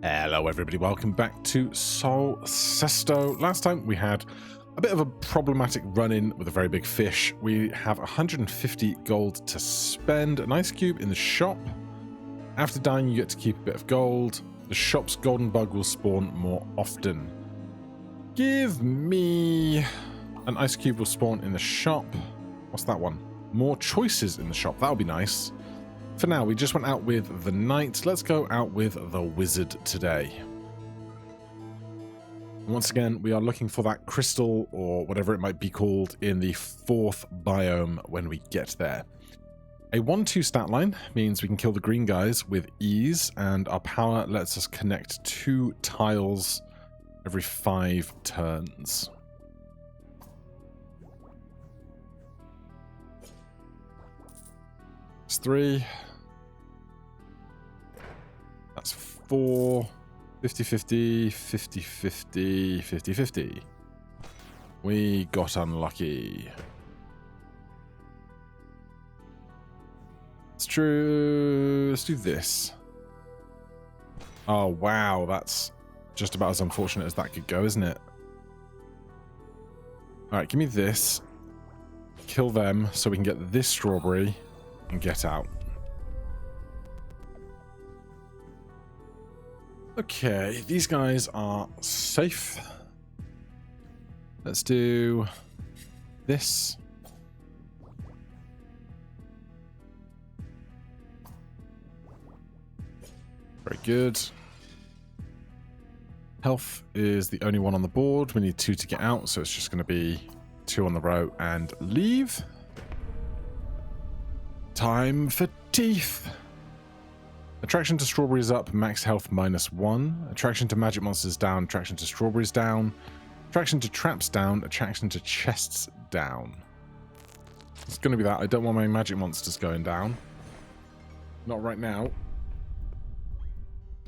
Hello everybody, welcome back to Cesto. Last time we had a bit of a problematic run-in with a very big fish. We have 150 gold to spend, an ice cube in the shop. After dying you get to keep a bit of gold. The shop's golden bug will spawn more often. Give me... An ice cube will spawn in the shop. What's that one? More choices in the shop, that'll be nice. For now, we just went out with the knight. Let's go out with the wizard today. Once again, we are looking for that crystal, or whatever it might be called, in the 4th biome when we get there. A 1-2 stat line means we can kill the green guys with ease, and our power lets us connect 2 tiles every 5 turns. That's 3. That's 4. 50-50, 50-50, 50-50. We got unlucky. It's true. Let's do this. Oh, wow. That's just about as unfortunate as that could go, isn't it? Alright, give me this. Kill them so we can get this strawberry and get out. Okay, these guys are safe. Let's do this. Very good. Health is the only one on the board. We need 2 to get out, so it's just going to be 2 on the row and leave. Time for teeth. Attraction to strawberries up, max health -1. Attraction to magic monsters down, attraction to strawberries down. Attraction to traps down, attraction to chests down. It's going to be that. I don't want my magic monsters going down. Not right now.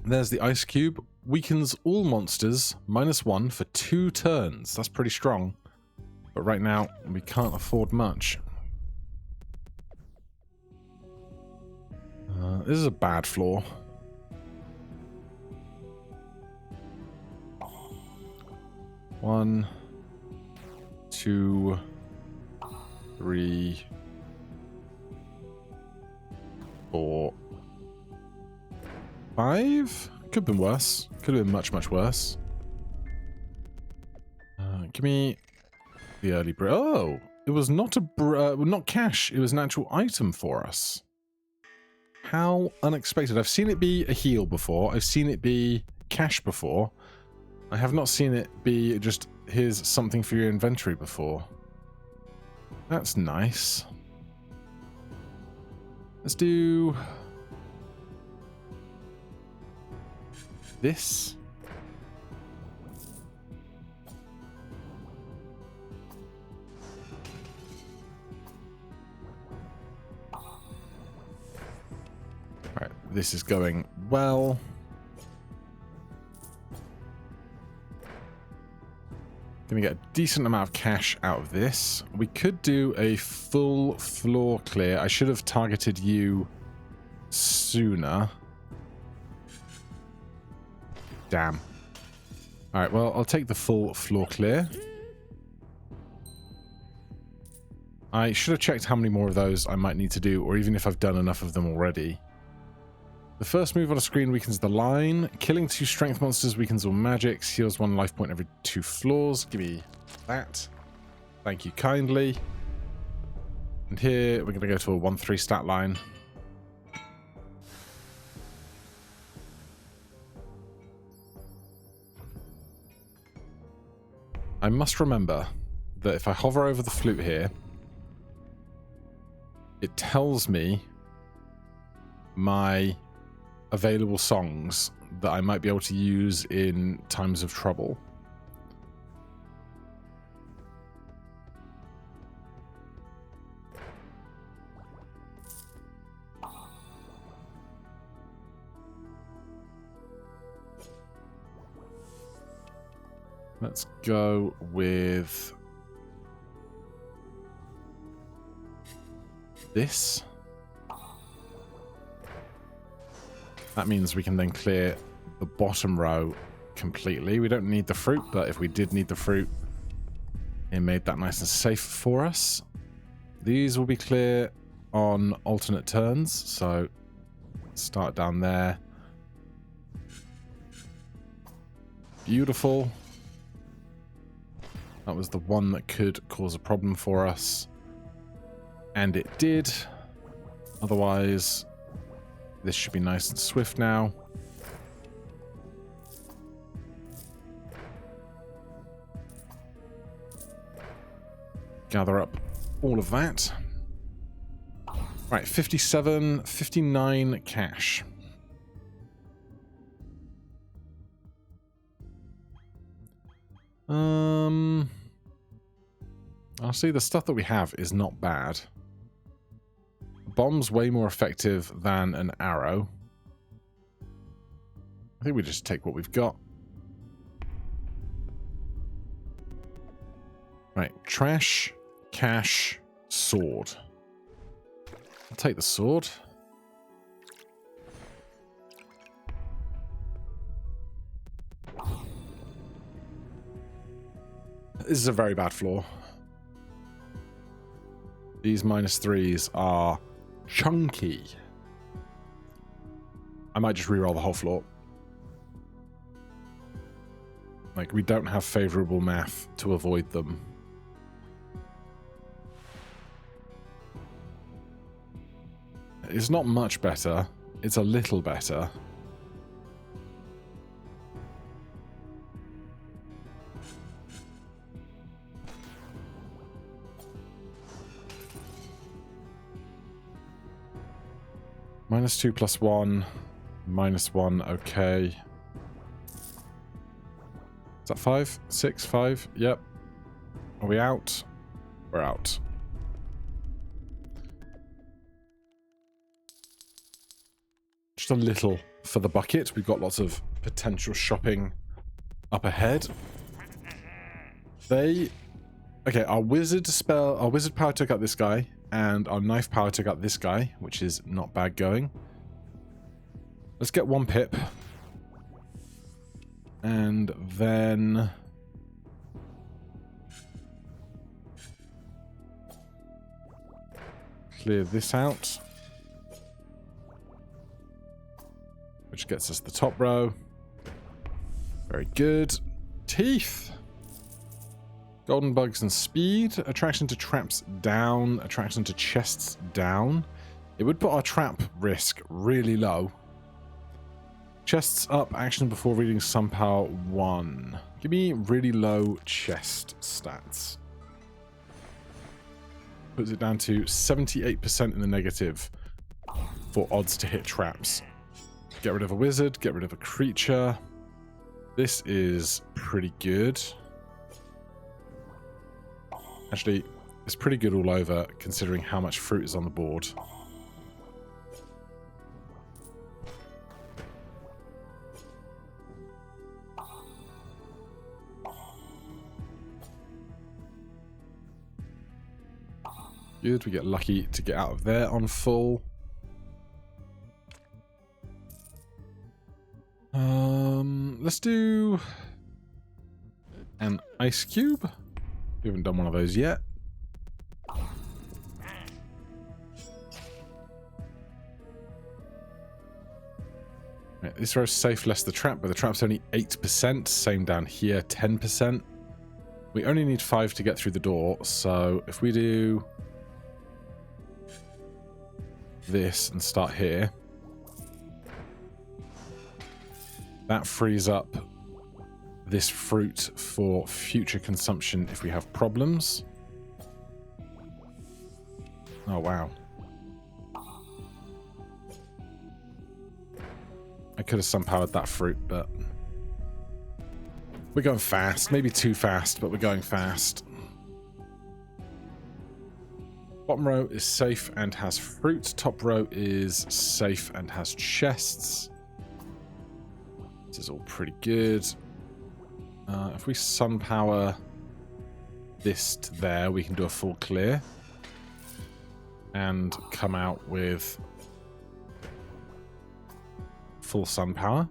There's the ice cube. Weakens all monsters, -1 for 2 turns. That's pretty strong. But right now, we can't afford much. This is a bad floor. One, 2, 3, 4, 5. Could have been worse. Could have been much, much worse. Give me the early bread. Oh, it was not not cash. It was an actual item for us. How unexpected. I've seen it be a heal before. I've seen it be cash before. I have not seen it be just, here's something for your inventory before. That's nice. Let's do this. Right, this is going well. Gonna get a decent amount of cash out of this. We could do a full floor clear. I should have targeted you sooner. Damn. Alright, well, I'll take the full floor clear. I should have checked how many more of those I might need to do, or even if I've done enough of them already. The first move on a screen weakens the line. Killing 2 strength monsters weakens all magics. Heals 1 life point every 2 floors. Give me that. Thank you kindly. And here we're going to go to a 1-3 stat line. I must remember that if I hover over the flute here, it tells me my available songs that I might be able to use in times of trouble. Let's go with this. That means we can then clear the bottom row completely. We don't need the fruit, but if we did need the fruit, it made that nice and safe for us. These will be clear on alternate turns, so start down there. Beautiful. That was the one that could cause a problem for us. And it did. Otherwise, this should be nice and swift now. Gather up all of that. Right, 57, 59 cash. I'll see the stuff that we have is not bad. Bomb's way more effective than an arrow. I think we just take what we've got. Right, trash, cash, sword. I'll take the sword. This is a very bad floor. These -3s are chunky. I might just reroll the whole floor. Like, we don't have favorable math to avoid them. It's not much better. It's a little better. -2 + 1. -1, okay. Is that 5? 6, 5? Yep. Are we out? We're out. Just a little for the bucket. We've got lots of potential shopping up ahead. Okay, our wizard power took out this guy, and our knife power took out this guy, which is not bad going. Let's get 1 pip. And then clear this out, which gets us the top row. Very good. Teeth. Golden bugs and speed. Attraction to traps down. Attraction to chests down. It would put our trap risk really low. Chests up. Action before reading sun power 1. Give me really low chest stats. Puts it down to 78% in the negative for odds to hit traps. Get rid of a wizard. Get rid of a creature. This is pretty good. Actually, it's pretty good all over, considering how much fruit is on the board. Good, we get lucky to get out of there on full. Let's do an ice cube. We haven't done one of those yet. Right, this row's safe less the trap, but the trap's only 8%. Same down here, 10%. We only need 5 to get through the door, so if we do this and start here, that frees up this fruit for future consumption if we have problems. Oh, wow. I could have sun-powered that fruit, but we're going fast. Maybe too fast, but we're going fast. Bottom row is safe and has fruit. Top row is safe and has chests. This is all pretty good. If we sun power this to there, we can do a full clear and come out with full sun power.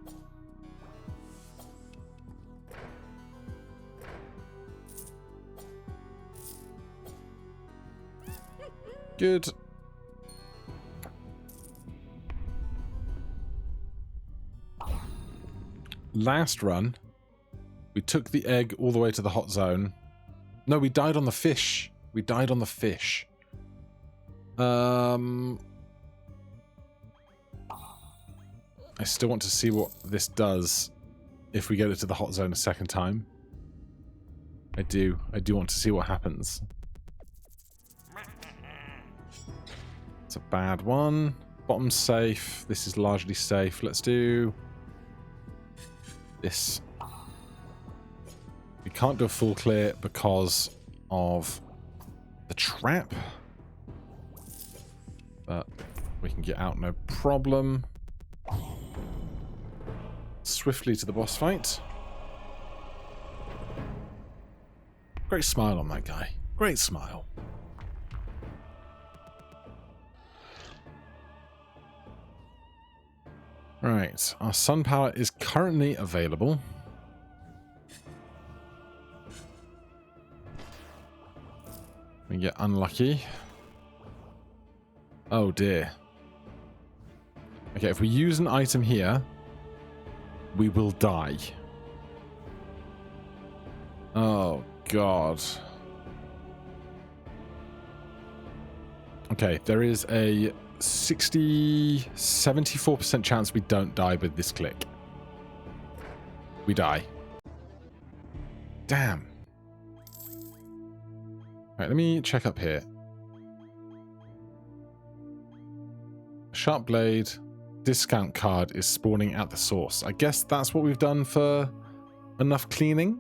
Good. Last run, we took the egg all the way to the hot zone. No, we died on the fish. We died on the fish. I still want to see what this does if we get it to the hot zone a second time. I do want to see what happens. It's a bad one. Bottom's safe. This is largely safe. Let's do this. We can't do a full clear because of the trap. But we can get out no problem. Swiftly to the boss fight. Great smile on that guy. Great smile. Right, our sun power is currently available. We get unlucky. Oh dear. Okay, if we use an item here, we will die. Oh god. Okay, there is a 74% chance we don't die with this click. We die. Damn. Right, let me check up here. Sharp blade discount card is spawning at the source. I guess that's what we've done for enough cleaning.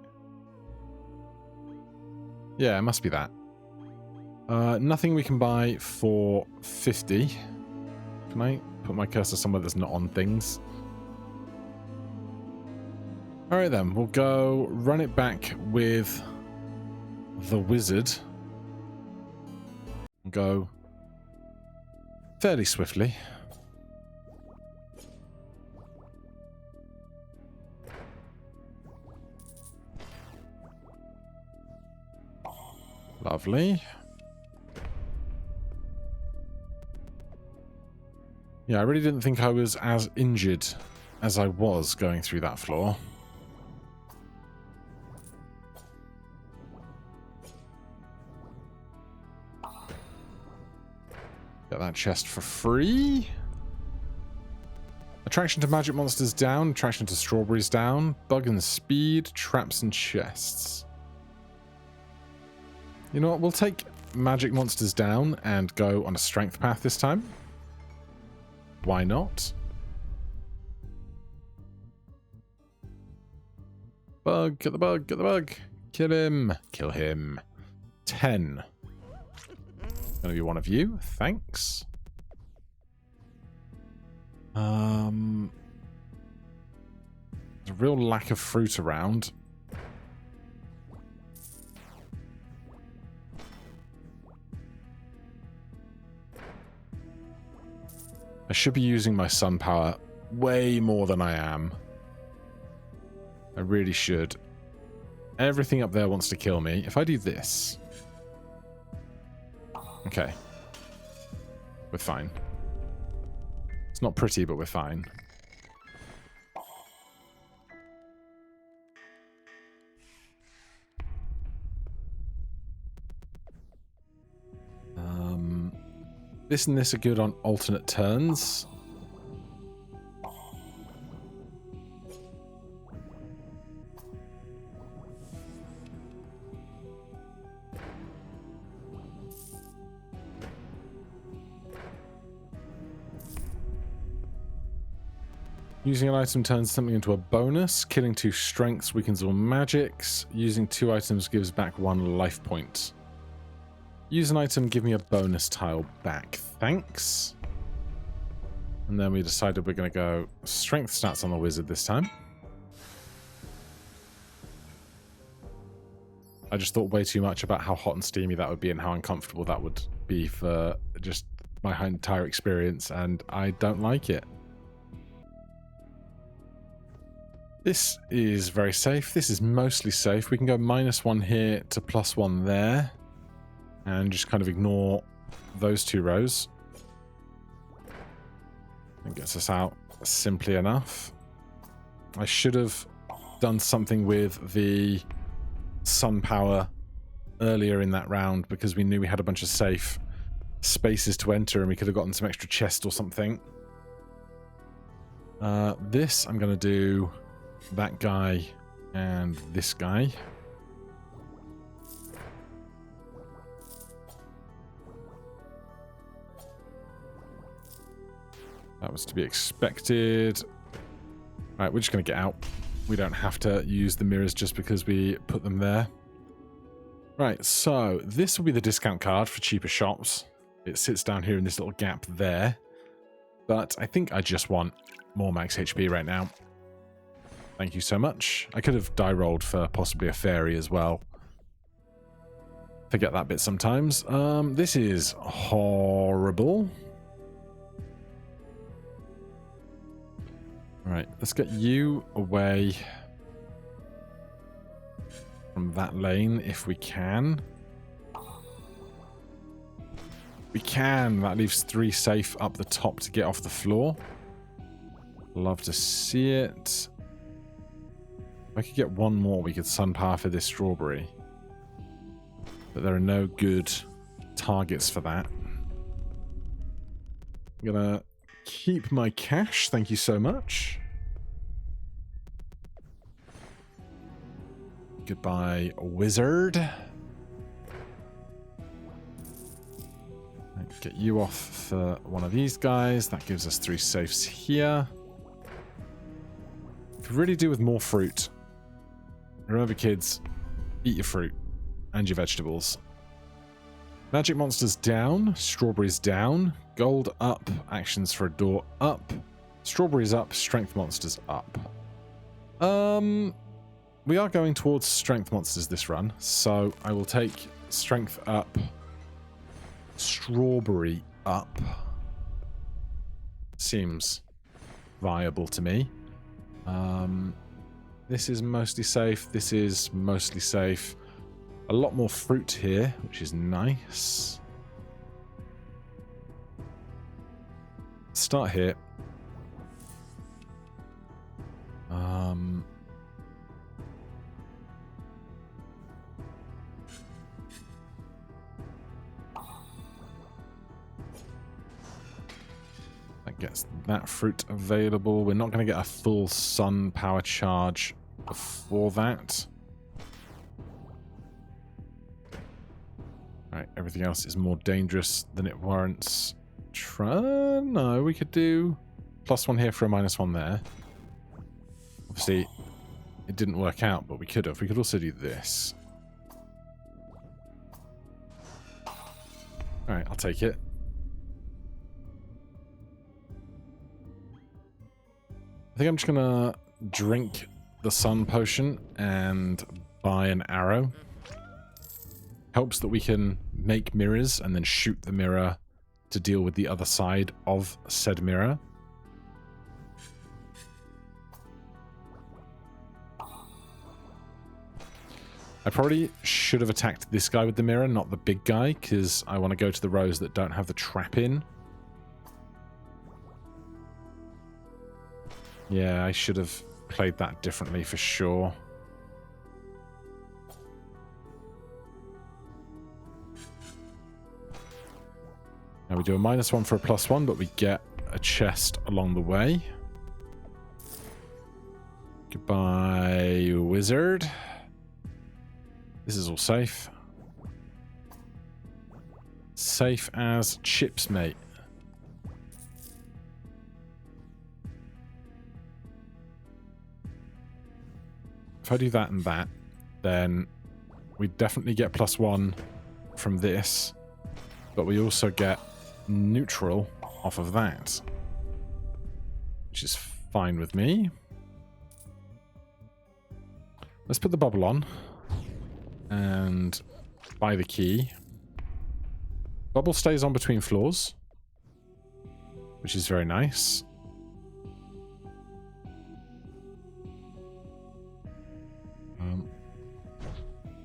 Yeah, it must be that. Nothing we can buy for 50. Can I put my cursor somewhere that's not on things? Alright then, we'll go run it back with the wizard. We'll go fairly swiftly. Lovely. Yeah, I really didn't think I was as injured as I was going through that floor. Get that chest for free. Attraction to magic monsters down, attraction to strawberries down, bug and speed, traps and chests. You know what, we'll take magic monsters down and go on a strength path this time. Why not? Bug, get the bug, get the bug. Kill him. Kill him. 10. Gonna be one of you. Thanks. There's a real lack of fruit around. I should be using my sun power way more than I am. I really should. Everything up there wants to kill me. If I do this... Okay. We're fine. It's not pretty, but we're fine. This and this are good on alternate turns. Using an item turns something into a bonus. Killing 2 strengths weakens all magics. Using 2 items gives back 1 life point. Use an item, give me a bonus tile back. Thanks. And then we decided we're going to go strength stats on the wizard this time. I just thought way too much about how hot and steamy that would be and how uncomfortable that would be for just my entire experience, and I don't like it. This is very safe. This is mostly safe. We can go -1 here to +1 there. And just kind of ignore those 2 rows. That gets us out simply enough. I should have done something with the sun power earlier in that round because we knew we had a bunch of safe spaces to enter and we could have gotten some extra chest or something. This, I'm going to do that guy and this guy. That was to be expected. Right, we're just going to get out. We don't have to use the mirrors just because we put them there. Right, so this will be the discount card for cheaper shops. It sits down here in this little gap there. But I think I just want more max HP right now. Thank you so much. I could have die rolled for possibly a fairy as well. Forget that bit sometimes. This is horrible. Right, let's get you away from that lane if we can. We can. That leaves 3 safe up the top to get off the floor. Love to see it. If I could get 1 more, we could sun power for this strawberry. But there are no good targets for that. I'm gonna keep my cash, thank you so much. Goodbye, wizard. Get you off for one of these guys. That gives us 3 safes here. Could really do with more fruit. Remember, kids, eat your fruit and your vegetables. Magic monsters down, strawberries down, gold up, actions for a door up, strawberries up, strength monsters up. We are going towards strength monsters this run, so I will take strength up, strawberry up. Seems viable to me. This is mostly safe. This is mostly safe. A lot more fruit here, which is nice. Start here. That gets that fruit available. We're not going to get a full sun power charge before that. Alright, everything else is more dangerous than it warrants. No, we could do +1 here for a -1 there. Obviously, it didn't work out, but we could have. We could also do this. Alright, I'll take it. I think I'm just gonna drink the sun potion and buy an arrow. Helps that we can make mirrors and then shoot the mirror to deal with the other side of said mirror. I probably should have attacked this guy with the mirror, not the big guy, because I want to go to the rows that don't have the trap in. Yeah, I should have played that differently for sure. Now we do a -1 for a +1, but we get a chest along the way. Goodbye, wizard. This is all safe. Safe as chips, mate. If I do that and that, then we definitely get +1 from this, but we also get neutral off of that, which is fine with me. Let's put the bubble on and buy the key. Bubble stays on between floors, which is very nice.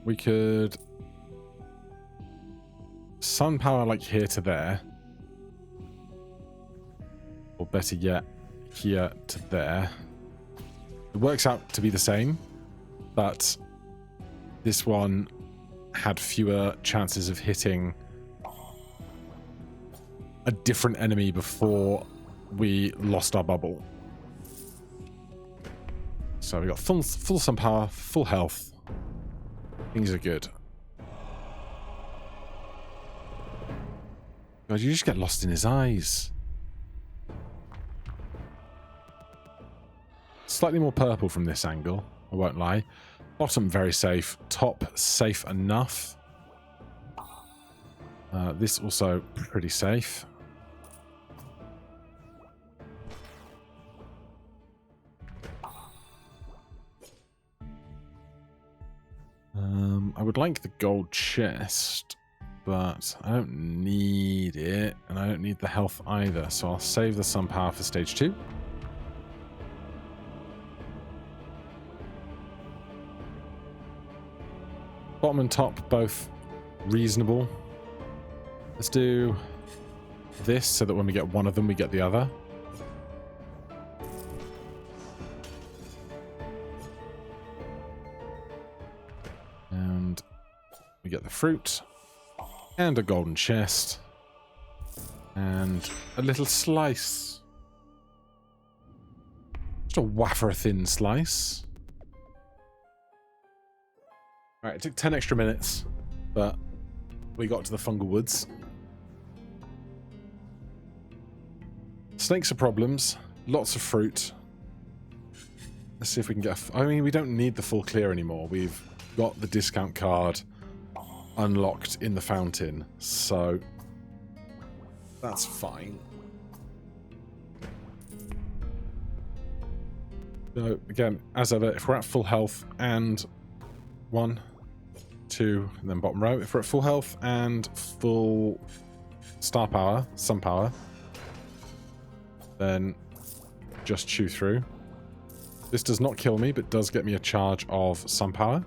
We could sun power like here to there. Or better yet, here to there. It works out to be the same, but this one had fewer chances of hitting a different enemy before we lost our bubble. So we got full sun power, full health. Things are good. God, you just get lost in his eyes. Slightly more purple from this angle, I won't lie. Bottom very safe, top safe enough. This also pretty safe. I would like the gold chest, but I don't need it, and I don't need the health either, so I'll save the sun power for stage 2. Bottom and top both reasonable. Let's do this so that when we get one of them, we get the other. And we get the fruit and a golden chest and a little slice. Just a wafer thin slice. Alright, it took 10 extra minutes, but we got to the fungal woods. Snakes are problems. Lots of fruit. Let's see if we can get... I mean, we don't need the full clear anymore. We've got the discount card unlocked in the fountain, so that's fine. So, again, as ever, if we're at full health and 1, 2, and then bottom row. If we're at full health and full star power, sun power, then just chew through. This does not kill me, but does get me a charge of sun power.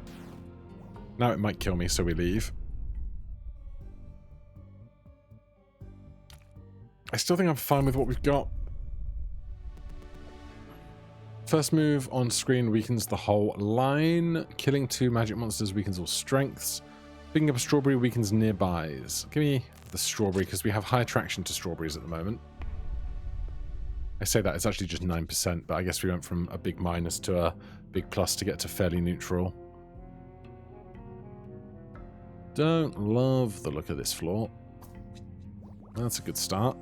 Now it might kill me, so we leave. I still think I'm fine with what we've got. First move on screen weakens the whole line. Killing 2 magic monsters weakens all strengths. Picking up a strawberry weakens nearbys. Give me the strawberry because we have high attraction to strawberries at the moment. I say that, it's actually just 9%, but I guess we went from a big minus to a big plus to get to fairly neutral. Don't love the look of this floor. That's a good start.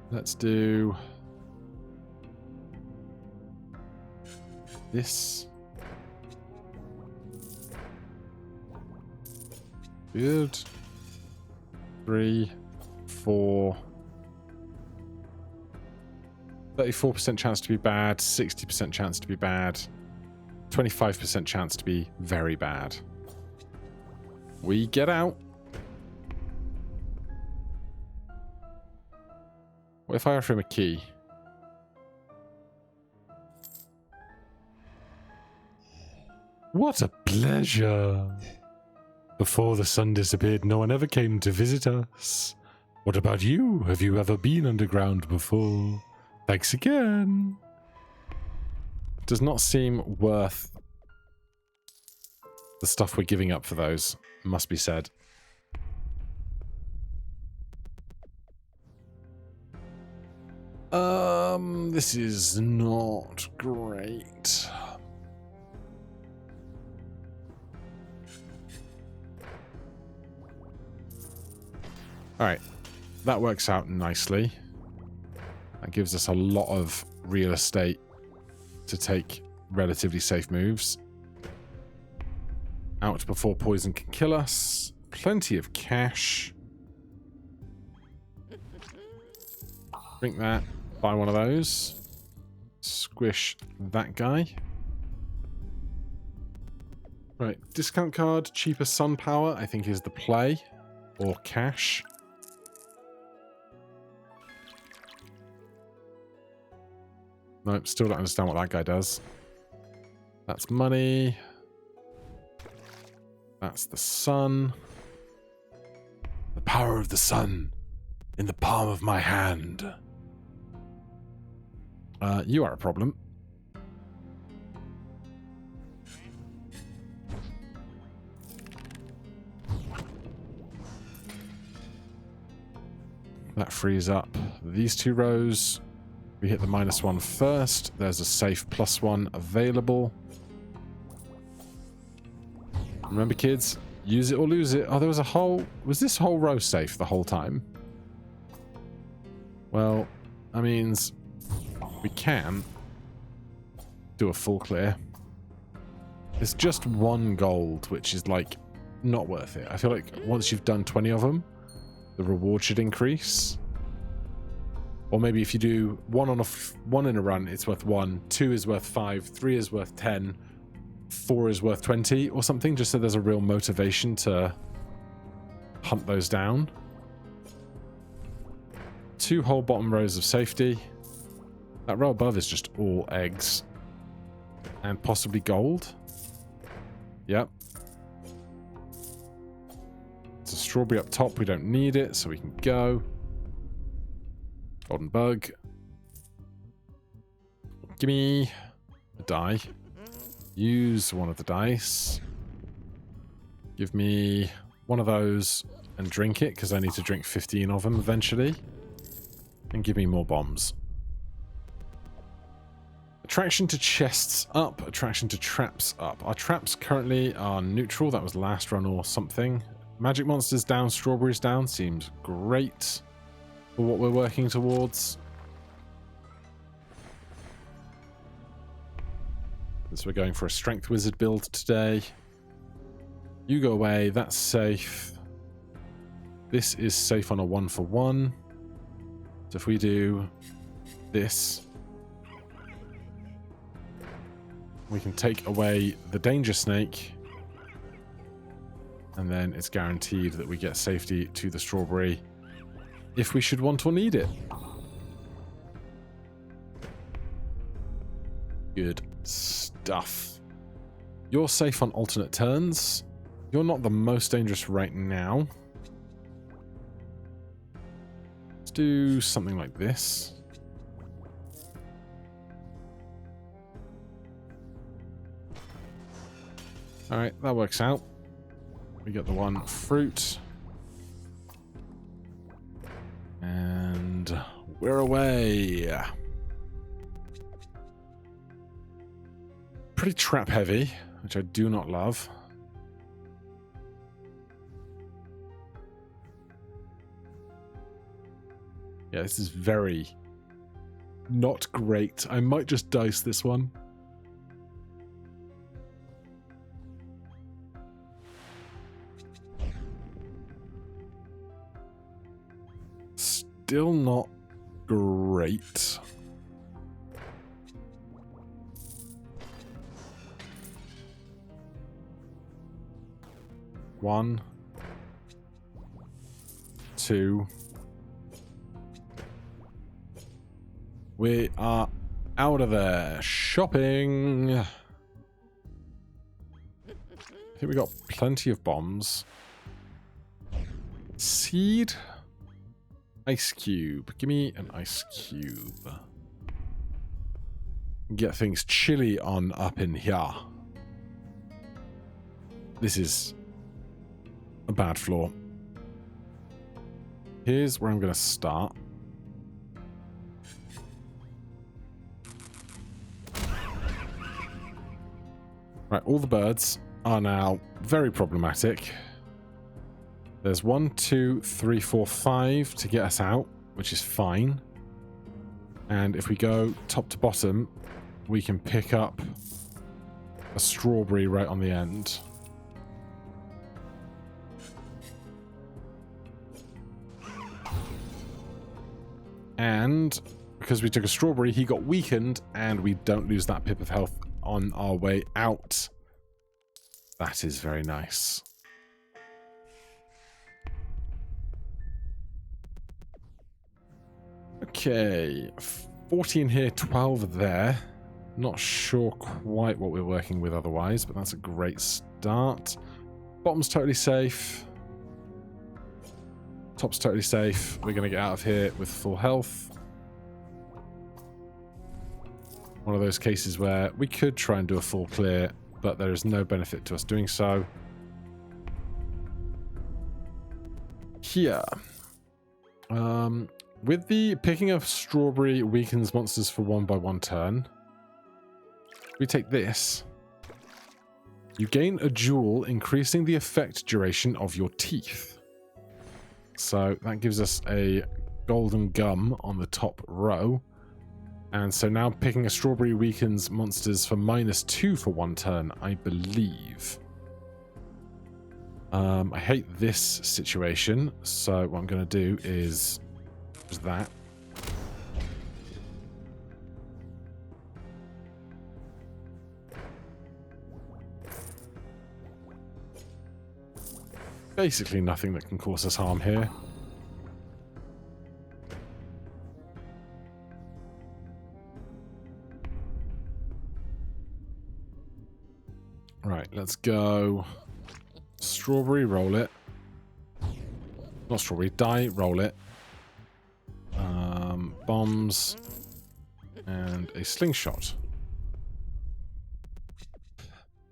Let's do this. Good. 3, 4. 34% chance to be bad, 60% chance to be bad, 25% chance to be very bad. We get out. What if I offer him a key? What a pleasure. Before the sun disappeared, no one ever came to visit us. What about you? Have you ever been underground before? Thanks again. Does not seem worth the stuff we're giving up for those, must be said. This is not great. Alright, that works out nicely. That gives us a lot of real estate to take relatively safe moves. Out before poison can kill us. Plenty of cash. Drink that. Buy one of those. Squish that guy. Right, discount card, cheaper sun power, I think is the play. Or cash. Nope, still don't understand what that guy does. That's money. That's the sun. The power of the sun in the palm of my hand. You are a problem. That frees up these 2 rows. We hit the -1 first. There's a safe +1 available. Remember, kids, use it or lose it. Oh, there was a whole... Was this whole row safe the whole time? Well, that means we can do a full clear. It's just 1 gold, which is, like, not worth it. I feel like once you've done 20 of them, the reward should increase. Or maybe if you do one in a run, it's worth 1, 2 is worth 5, 3 is worth 10, 4 is worth 20 or something, just so there's a real motivation to hunt those down. 2 whole bottom rows of safety. That row above is just all eggs. And possibly gold. Yep. It's a strawberry up top. We don't need it, so we can go. Golden bug. Give me a die. Use one of the dice. Give me one of those and drink it, because I need to drink 15 of them eventually. And give me more bombs. Attraction to chests up. Attraction to traps up. Our traps currently are neutral. That was last run or something. Magic monsters down, strawberries down. Seems great for what we're working towards. So we're going for a strength wizard build today. You go away. That's safe. This is safe on a 1-for-1. So if we do this, we can take away the danger snake, and then it's guaranteed that we get safety to the strawberry if we should want or need it. Good stuff. You're safe on alternate turns. You're not the most dangerous right now. Let's do something like this. Alright, that works out. We get the 1 fruit. And we're away. Pretty trap heavy, which I do not love. Yeah, this is very not great. I might just dice this one. Still not great. One, 2. We are out of there. Shopping. I think we got plenty of bombs. Seed. Ice cube. Give me an ice cube. Get things chilly on up in here. This is a bad floor. Here's where I'm going to start. Right, all the birds are now very problematic. There's 1, 2, 3, 4, 5 to get us out, which is fine. And if we go top to bottom, we can pick up a strawberry right on the end. And because we took a strawberry, he got weakened, and we don't lose that pip of health on our way out. That is very nice. Okay, 14 here, 12 there. Not sure quite what we're working with otherwise, but that's a great start. Bottom's totally safe. Top's totally safe. We're going to get out of here with full health. One of those cases where we could try and do a full clear, but there is no benefit to us doing so. Here. With the picking of strawberry weakens monsters for 1 by 1 turn. We take this. You gain a jewel, increasing the effect duration of your teeth. So that gives us a golden gum on the top row. And so now picking a strawberry weakens monsters for -2 for 1 turn, I believe. I hate this situation, so what I'm going to do is just that. Basically nothing that can cause us harm here. Right, let's go. Strawberry, roll it. Not strawberry, die, roll it. Bombs. And a slingshot.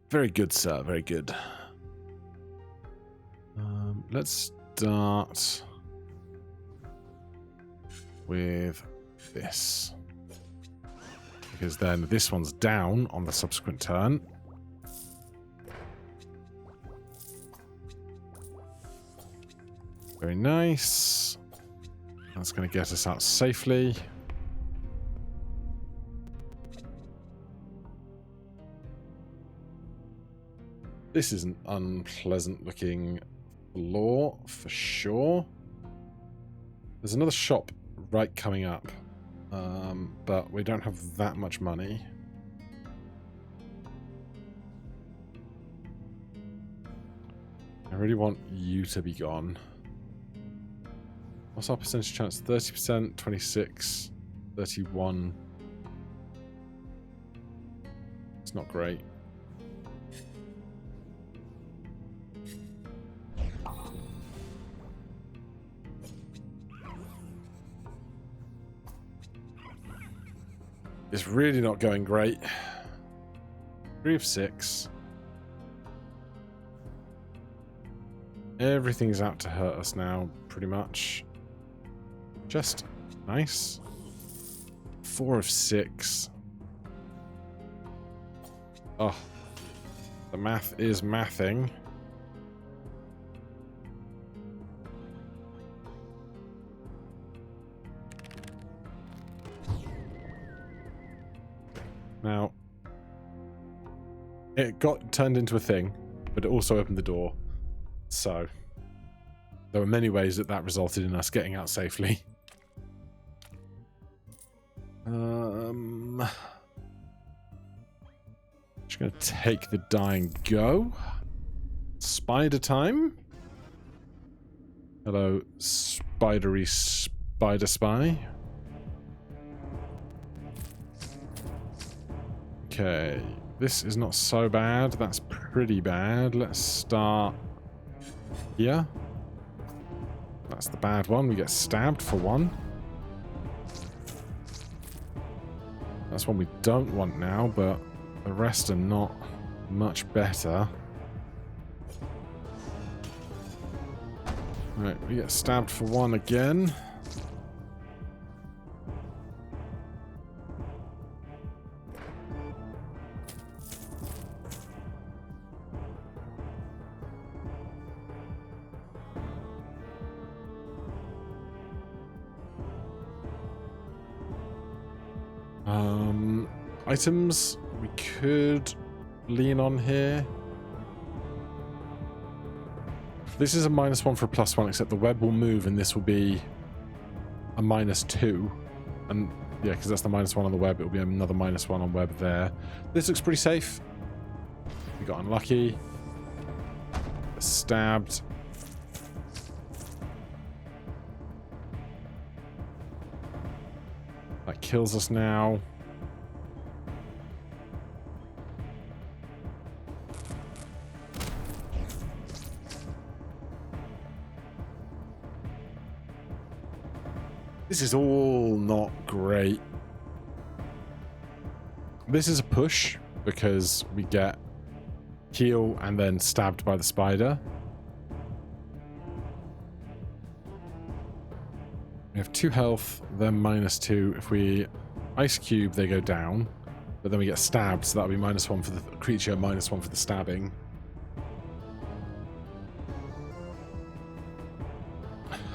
Very good, sir, very good. Let's start with this. Because then this one's down on the subsequent turn. Very nice. That's going to get us out safely. This is an unpleasant looking floor for sure. There's another shop right coming up, but we don't have that much money. I really want you to be gone. What's our percentage chance? 30%, 26, 31. It's not great. It's really not going great. 3 of 6. Everything's out to hurt us now, pretty much. Just nice. 4 of 6. Oh, the math is mathing. Now, it got turned into a thing, but it also opened the door. So, there were many ways that that resulted in us getting out safely. Just going to take the die and go. Spider time. Hello, spidery spider spy. Okay, this is not so bad. That's pretty bad. Let's start here. That's the bad one. We get stabbed for 1. That's one we don't want now, but the rest are not much better. Right, we get stabbed for 1 again. Items we could lean on here. This is a -1 for a +1, except the web will move and this will be a -2. And yeah, because that's the -1 on the web, it will be another -1 on web there. This looks pretty safe. We got unlucky. Stabbed. That kills us now. This is all not great. This is a push because we get heal and then stabbed by the spider. We have 2 health, then -2. If we ice cube, they go down. But then we get stabbed, so that'll be -1 for the creature, -1 for the stabbing.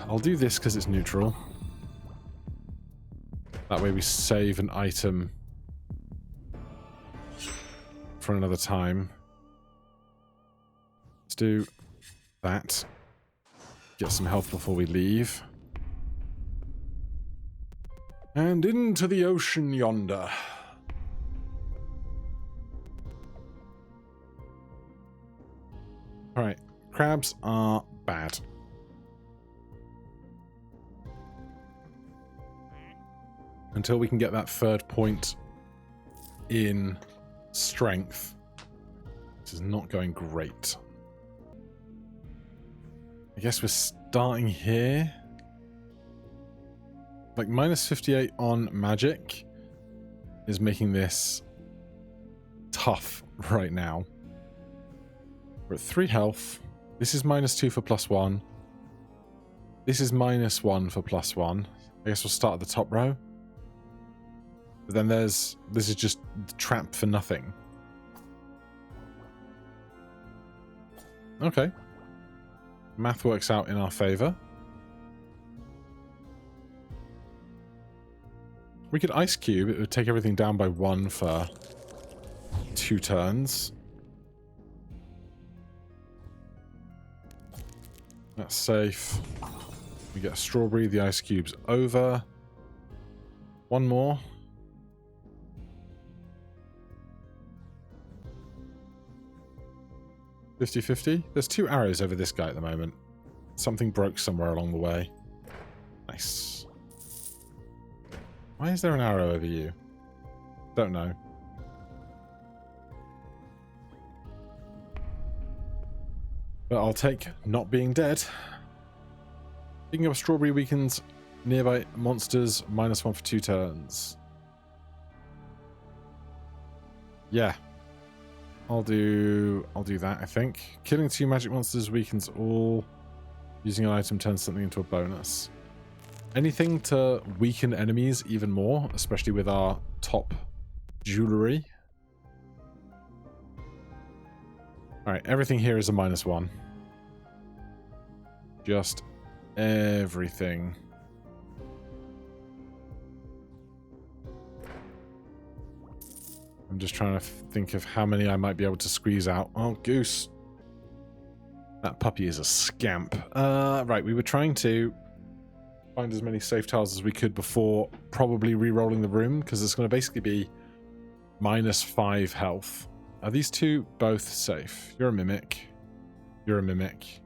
I'll do this because it's neutral. That way we save an item for another time. Let's do that. Get some health before we leave. And into the ocean yonder. Alright, crabs are bad. Until we can get that 3rd point in strength, this is not going great. I guess we're starting here. Like, -58 on magic is making this tough right now. We're at 3 health. This is -2 for +1. This is -1 for +1. I guess we'll start at the top row. But then this is just the trap for nothing. Okay. Math works out in our favor. We could ice cube. It would take everything down by 1 for 2 turns. That's safe. We get a strawberry. The ice cube's over. 1 more. 50-50. There's 2 arrows over this guy at the moment. Something broke somewhere along the way. Nice. Why is there an arrow over you? Don't know. But I'll take not being dead. Picking up a strawberry weakens nearby monsters -1 for 2 turns. Yeah. I'll do that, I think. Killing 2 magic monsters weakens all. Using an item turns something into a bonus. Anything to weaken enemies even more, especially with our top jewelry. Alright, everything here is a -1. Just everything. I'm just trying to think of how many I might be able to squeeze out. Oh, goose. That puppy is a scamp. Right, we were trying to find as many safe tiles as we could before probably re-rolling the room, because it's going to basically be -5 health. Are these 2 both safe? You're a mimic. You're a mimic.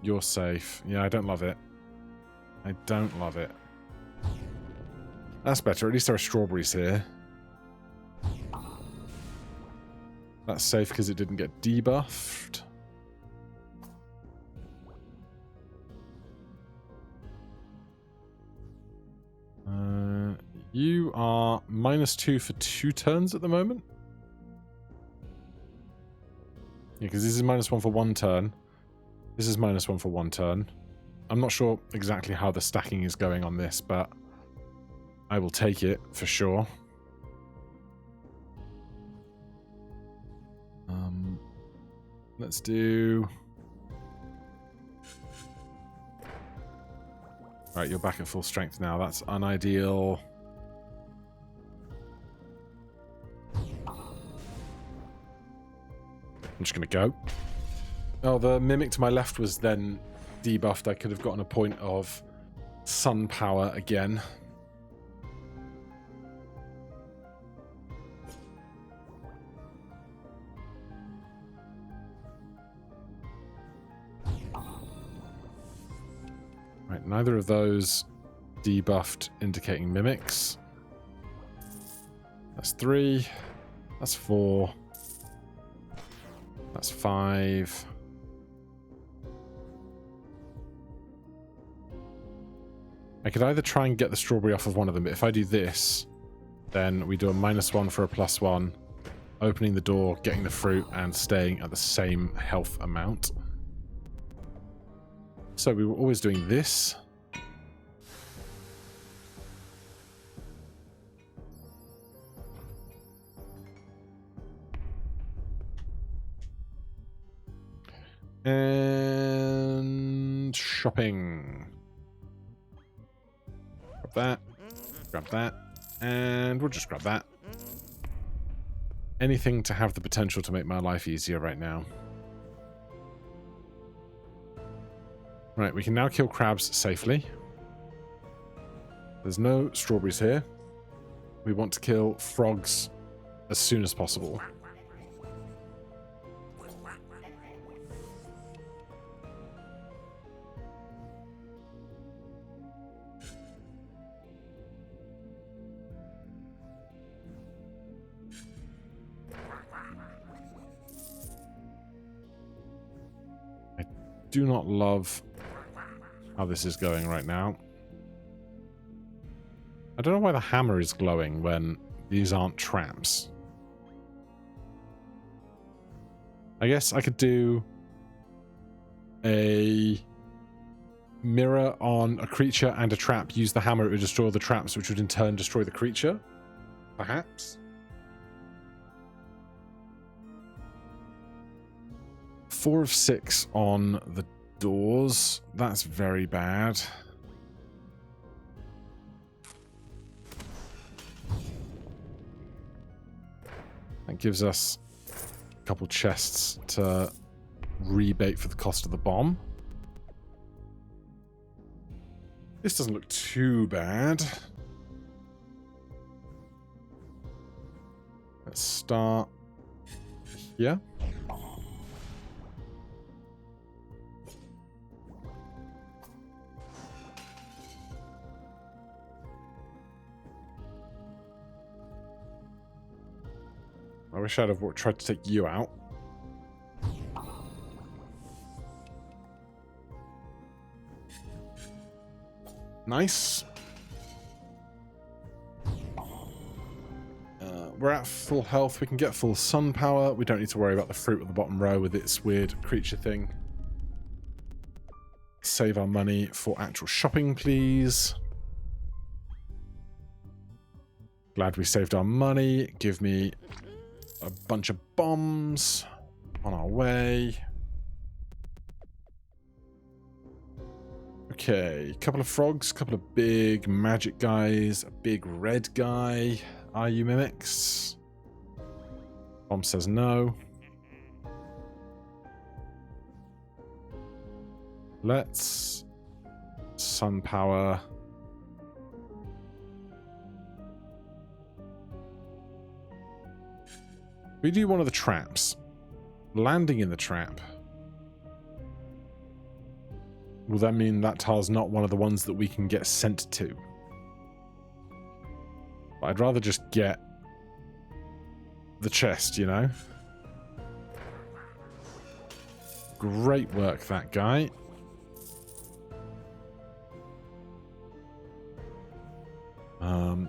You're safe. Yeah, I don't love it. I don't love it. That's better. At least there are strawberries here. That's safe because it didn't get debuffed. You are -2 for 2 turns at the moment. Yeah, because this is -1 for 1 turn. This is -1 for 1 turn. I'm not sure exactly how the stacking is going on this, but I will take it for sure. Let's do... Alright, you're back at full strength now. That's unideal. I'm just going to go. Oh, the mimic to my left was then debuffed. I could have gotten a point of sun power again. Right, neither of those debuffed, indicating mimics. That's 3. That's 4. That's 5. I could either try and get the strawberry off of one of them, but if I do this, then we do a -1 for a +1, opening the door, getting the fruit, and staying at the same health amount. So we were always doing this. And shopping. Grab that, and we'll just grab that. Anything to have the potential to make my life easier right now. Right, we can now kill crabs safely. There's no strawberries here. We want to kill frogs as soon as possible. Do not love how this is going right now. I don't know why the hammer is glowing when these aren't traps. I guess I could do a mirror on a creature and a trap. Use the hammer, it would destroy the traps, which would in turn destroy the creature. Perhaps. 4 of 6 on the doors. That's very bad. That gives us a couple chests to rebate for the cost of the bomb. This doesn't look too bad. Let's start here. I wish I'd have tried to take you out. Nice. We're at full health. We can get full sun power. We don't need to worry about the fruit at the bottom row with its weird creature thing. Save our money for actual shopping, please. Glad we saved our money. Give me a bunch of bombs on our way. Okay, a couple of frogs, a couple of big magic guys, a big red guy. Are you mimics? Bomb says no. Let's sun power. We do one of the traps. Landing in the trap. Will that mean that tile's not one of the ones that we can get sent to? But I'd rather just get the chest, you know? Great work, that guy.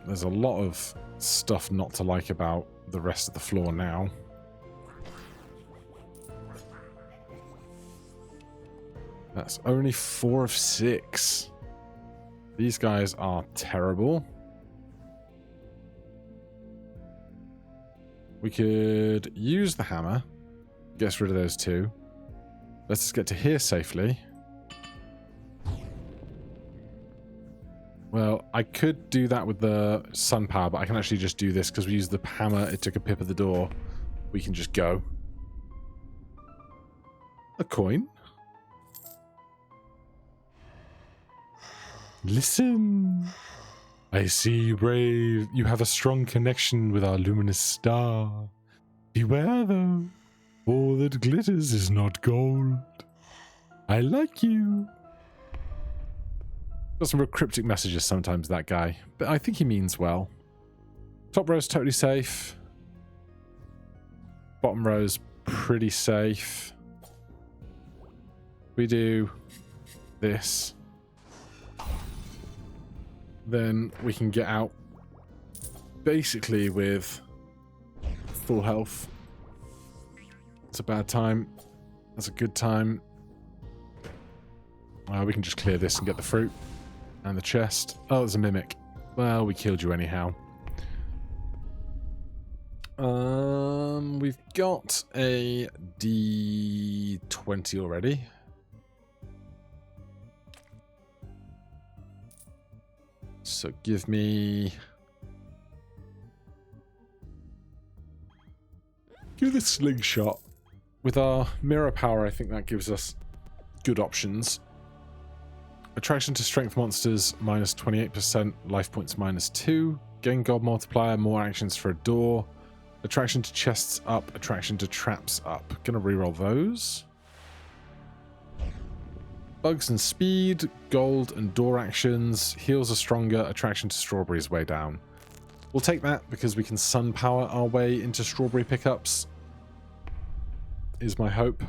There's a lot of stuff not to like about the rest of the floor now. That's only 4 of 6. These guys are terrible. We could use the hammer. Get rid of those 2. Let's just get to here safely. Well, I could do that with the sun power, but I can actually just do this because we used the hammer. It took a pip of the door. We can just go. A coin. Listen. I see you brave. You have a strong connection with our luminous star. Beware, though. All that glitters is not gold. I like you. Got some real cryptic messages sometimes, that guy. But I think he means well. Top row's totally safe. Bottom row's pretty safe. We do this. then we can get out basically with full health. It's a bad time. That's a good time. We can just clear this and get the fruit and the chest. Oh, there's a mimic. Well, we killed you anyhow. We've got a D20 already. So give me... Give the slingshot. With our mirror power, I think that gives us good options. Attraction to strength monsters, minus 28%. Life points, minus 2. Gain gold multiplier, more actions for a door. Attraction to chests up, attraction to traps up. Gonna reroll those. Bugs and speed, gold and door actions. Heals are stronger, attraction to strawberries way down. We'll take that because we can sun power our way into strawberry pickups. Is my hope.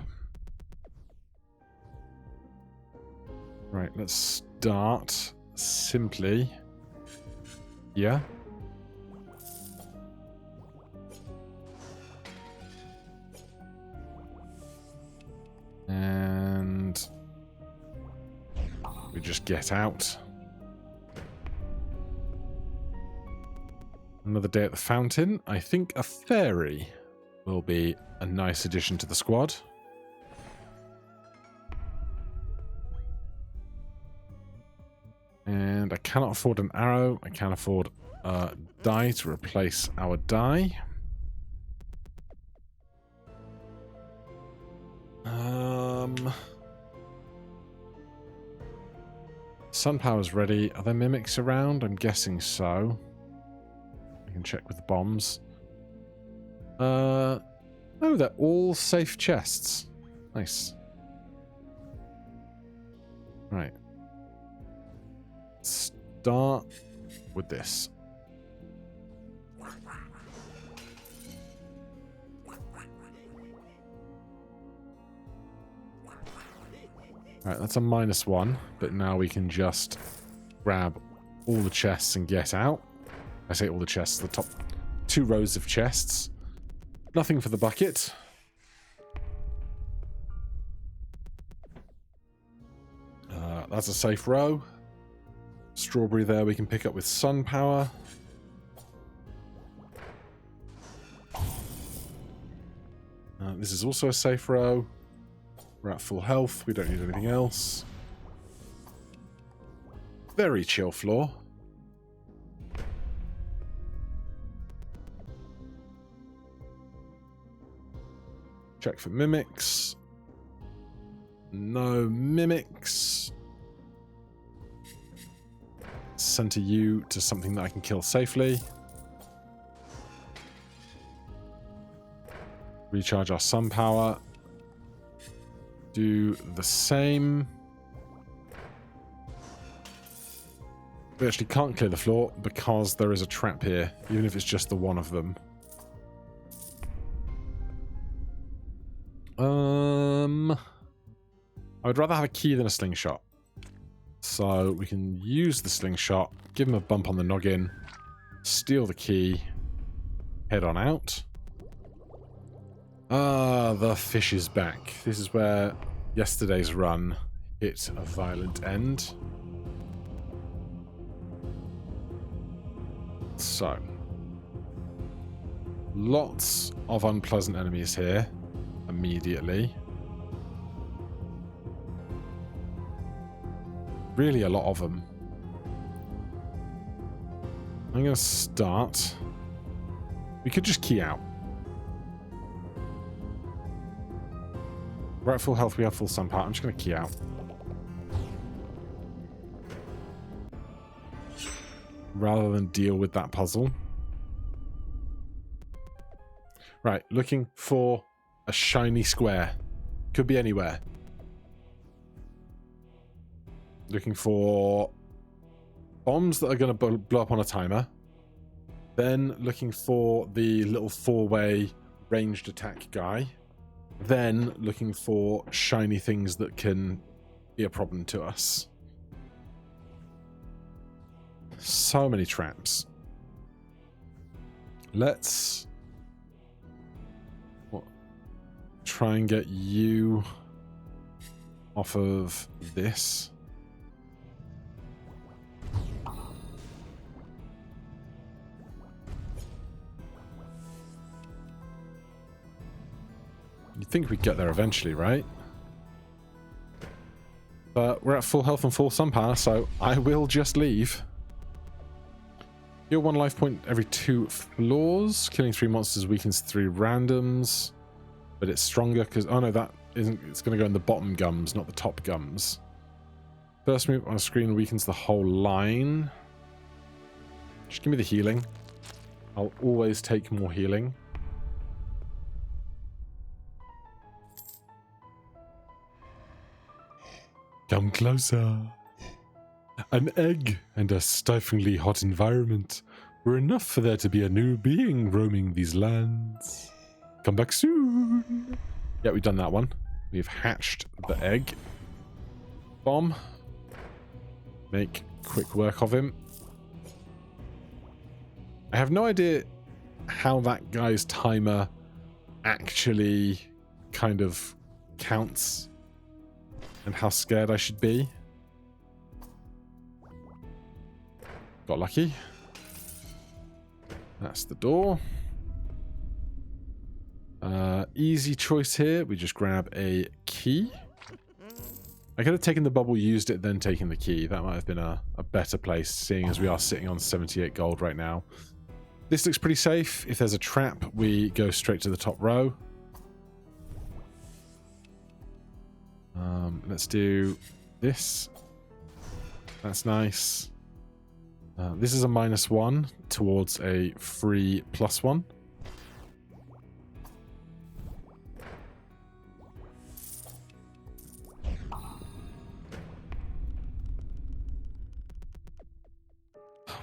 Right, let's start simply. Yeah. And we just get out. Another day at the fountain. I think a fairy will be a nice addition to the squad. And I cannot afford an arrow. I can afford a die to replace our die. Sun power's ready. Are there mimics around? I'm guessing so. I can check with the bombs. Oh, they're all safe chests. Nice. Right. Start with this. Right, that's a -1, but now we can just grab all the chests and get out. I say all the chests, the top 2 rows of chests. Nothing for the bucket. That's a safe row. Strawberry there we can pick up with sun power. This is also a safe row. We're at full health. We don't need anything else. Very chill floor. Check for mimics. No mimics. Center you to something that I can kill safely. Recharge our sun power. Do the same. We actually can't clear the floor because there is a trap here, even if it's just the one of them. I would rather have a key than a slingshot. So we can use the slingshot, give him a bump on the noggin, steal the key, head on out. The fish is back. This is where yesterday's run hit a violent end. So, lots of unpleasant enemies here immediately. Really a lot of them. I'm going to start. We could just key out. We're at full health, we have full sun power. I'm just going to key out. Rather than deal with that puzzle. Right, looking for a shiny square. Could be anywhere. Looking for bombs that are going to blow up on a timer. Then looking for the little 4-way ranged attack guy. Then looking for shiny things that can be a problem to us. So many traps. Let's try and get you off of this. You'd think we'd get there eventually, right? But we're at full health and full sun power, so I will just leave. Heal 1 life point every 2 floors. Killing 3 monsters weakens 3 randoms. But it's stronger because... Oh no, that isn't... It's going to go in the bottom gums, not the top gums. First move on a screen weakens the whole line. Just give me the healing. I'll always take more healing. Come closer. An egg and a stiflingly hot environment were enough for there to be a new being roaming these lands. Come back soon. Yeah, we've done that one. We've hatched the egg. Bomb. Make quick work of him. I have no idea how that guy's timer actually kind of counts and how scared I should be. Got lucky. That's the door. Easy choice here. We just grab a key. I could have taken the bubble, used it, then taken the key. That might have been a better place, seeing as we are sitting on 78 gold right now. This looks pretty safe. If there's a trap, we go straight to the top row. Let's do this. That's nice. This is a -1 towards a free +1.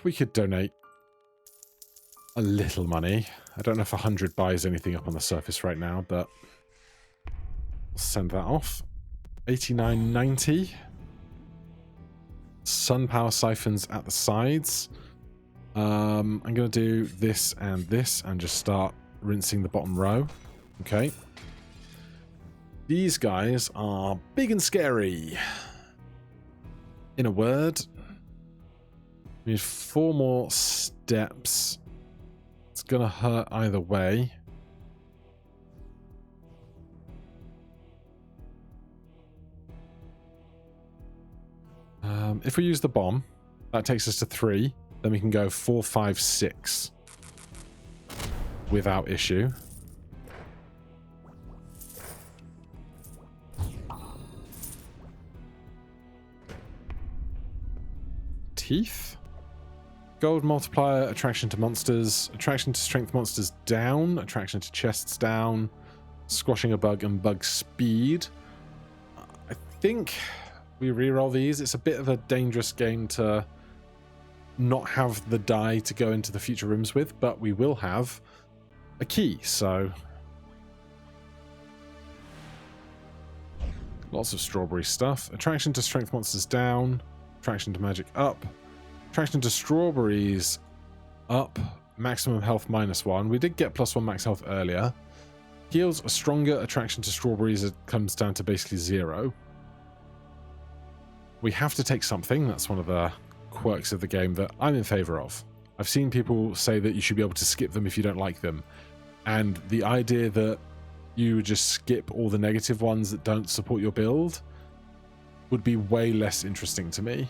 We could donate a little money. I don't know if 100 buys anything up on the surface right now, but we'll send that off. 89.90. Sun power siphons at the sides. I'm going to do this and just start rinsing the bottom row. Okay. These guys are big and scary. In a word, we need 4 more steps. It's going to hurt either way. If we use the bomb, that takes us to 3. Then we can go 4, 5, 6 without issue. Teeth. Gold multiplier, attraction to monsters, attraction to strength monsters down, attraction to chests down, squashing a bug and bug speed. I think we reroll these. It's a bit of a dangerous game to not have the die to go into the future rooms with, but we will have a key, so lots of strawberry stuff. Attraction to strength monsters down, attraction to magic up, attraction to strawberries up, maximum health -1. We did get +1 max health earlier. Heals a stronger attraction to strawberries. It comes down to basically 0. We have to take something. That's one of the quirks of the game that I'm in favor of. I've seen people say that you should be able to skip them if you don't like them. And the idea that you would just skip all the negative ones that don't support your build would be way less interesting to me.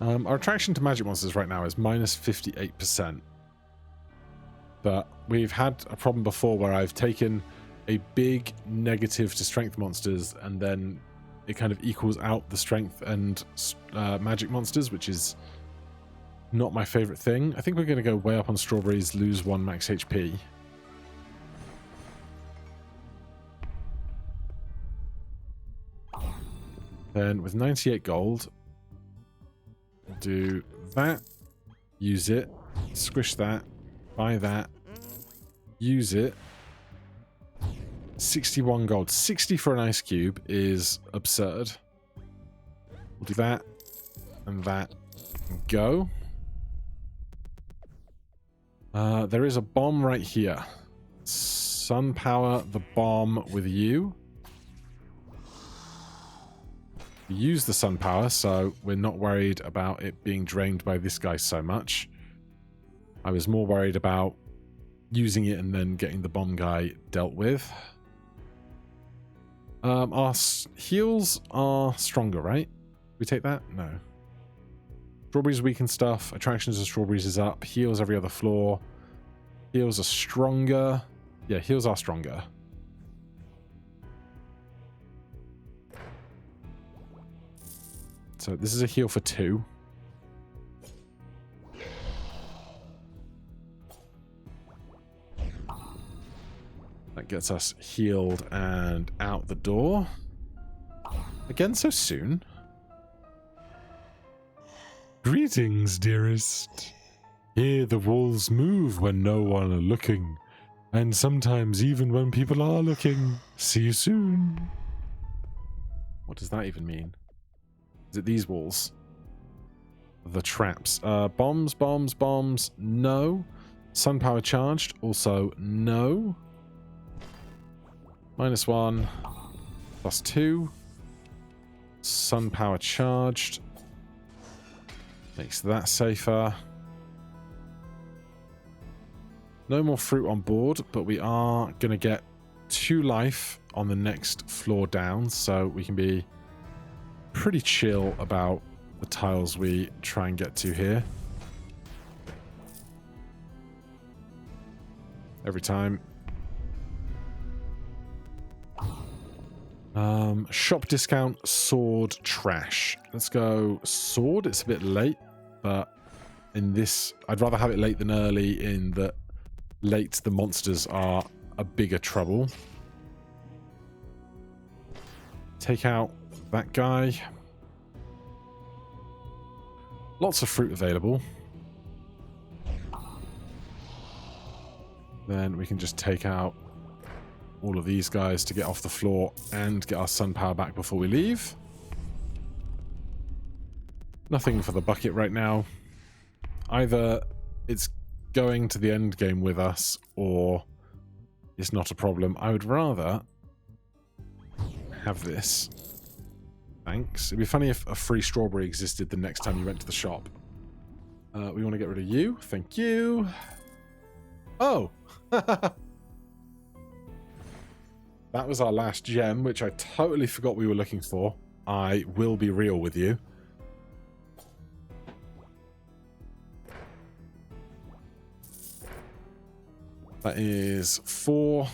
Our attraction to magic monsters right now is -58%. But we've had a problem before where I've taken a big negative to strength monsters and then it kind of equals out the strength and magic monsters, which is not my favorite thing. I think we're going to go way up on strawberries, lose 1 max HP. Then with 98 gold, do that, use it, squish that, buy that, use it. 61 gold. 60 for an ice cube is absurd. We'll do that and that and go. There is a bomb right here. Sun power the bomb with you. We use the sun power, so we're not worried about it being drained by this guy so much. I was more worried about using it and then getting the bomb guy dealt with. Our heals are stronger, right? We take that? No. Strawberries weaken stuff. Attractions of strawberries is up. Heals every other floor. Heals are stronger. Yeah, heals are stronger. So this is a heal for 2. That gets us healed and out the door. Again so soon. Greetings, dearest. Here the walls move when no one are looking, and sometimes even when people are looking. See you soon. What does that even mean? Is it these walls? The traps. Bombs, bombs, bombs. No. Sun power charged. Also no. -1. +2. Sun power charged. Makes that safer. No more fruit on board, but we are going to get 2 life on the next floor down, so we can be pretty chill about the tiles we try and get to here. Every time. Shop discount, sword, trash. Let's go sword. It's a bit late, but in this, I'd rather have it late than early, in that late the monsters are a bigger trouble. Take out that guy. Lots of fruit available. Then we can just take out all of these guys to get off the floor and get our sun power back before we leave. Nothing for the bucket right now. Either it's going to the end game with us, or it's not a problem. I would rather have this. Thanks. It'd be funny if a free strawberry existed the next time you went to the shop. We want to get rid of you. Thank you. Oh! That was our last gem, which I totally forgot we were looking for. I will be real with you. That is 4,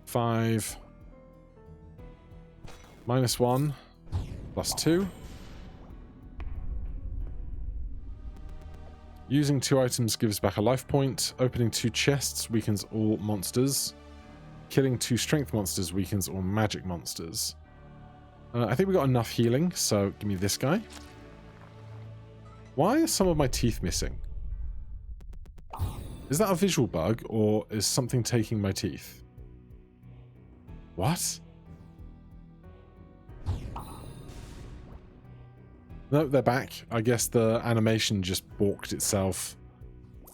5, -1, +2. Using 2 items gives back a life point. Opening 2 chests weakens all monsters. Killing 2 strength monsters weakens all magic monsters. I think we got enough healing, so give me this guy. Why are some of my teeth missing? Is that a visual bug, or is something taking my teeth? What? No, they're back. I guess the animation just balked itself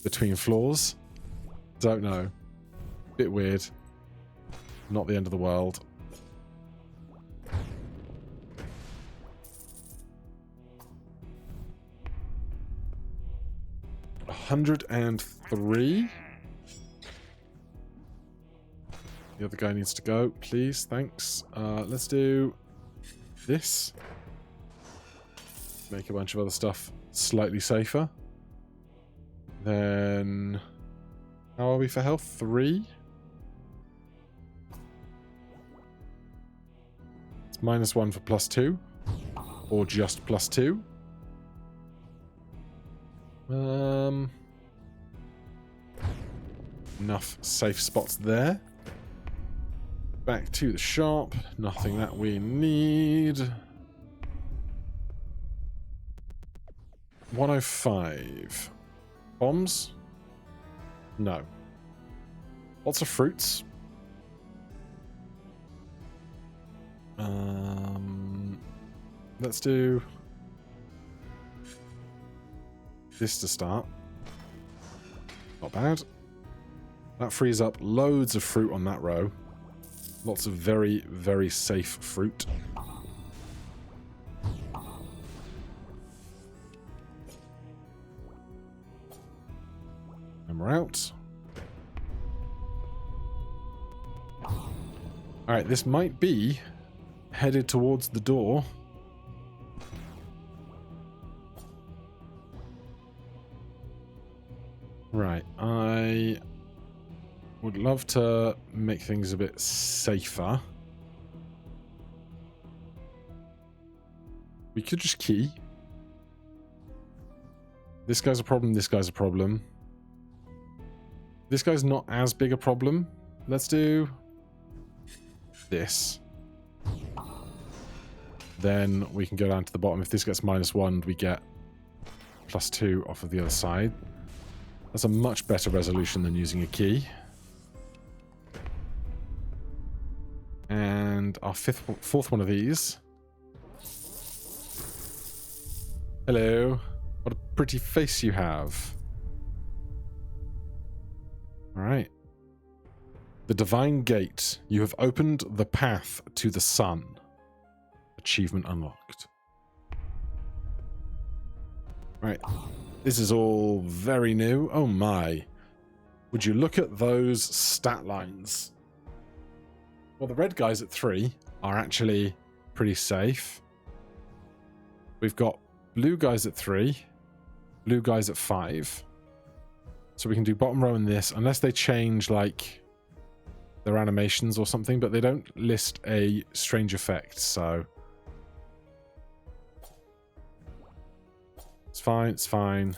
between floors. Don't know. Bit weird. Not the end of the world. $103. The other guy needs to go, please. Thanks. Let's do this. Make a bunch of other stuff slightly safer. Then, how are we for health? 3. It's -1 for +2, or just +2. Enough safe spots there. Back to the shop. Nothing that we need. 105. Bombs? No. Lots of fruits. let's do this to start. Not bad. That frees up loads of fruit on that row. Lots of very, very safe fruit. And we're out. Alright, this might be headed towards the door. Right, I would love to make things a bit safer. We could just key. This guy's a problem, this guy's a problem. This guy's not as big a problem. Let's do this. Then we can go down to the bottom. If this gets -1, we get +2 off of the other side. That's a much better resolution than using a key. And our fourth one of these. Hello. What a pretty face you have. Alright. The Divine Gate. You have opened the path to the sun. Achievement unlocked. Right. This is all very new. Oh my. Would you look at those stat lines? Well, the red guys at 3 are actually pretty safe. We've got blue guys at 3, blue guys at 5. So we can do bottom row in this, unless they change, like, their animations or something, but they don't list a strange effect, so... It's fine, it's fine.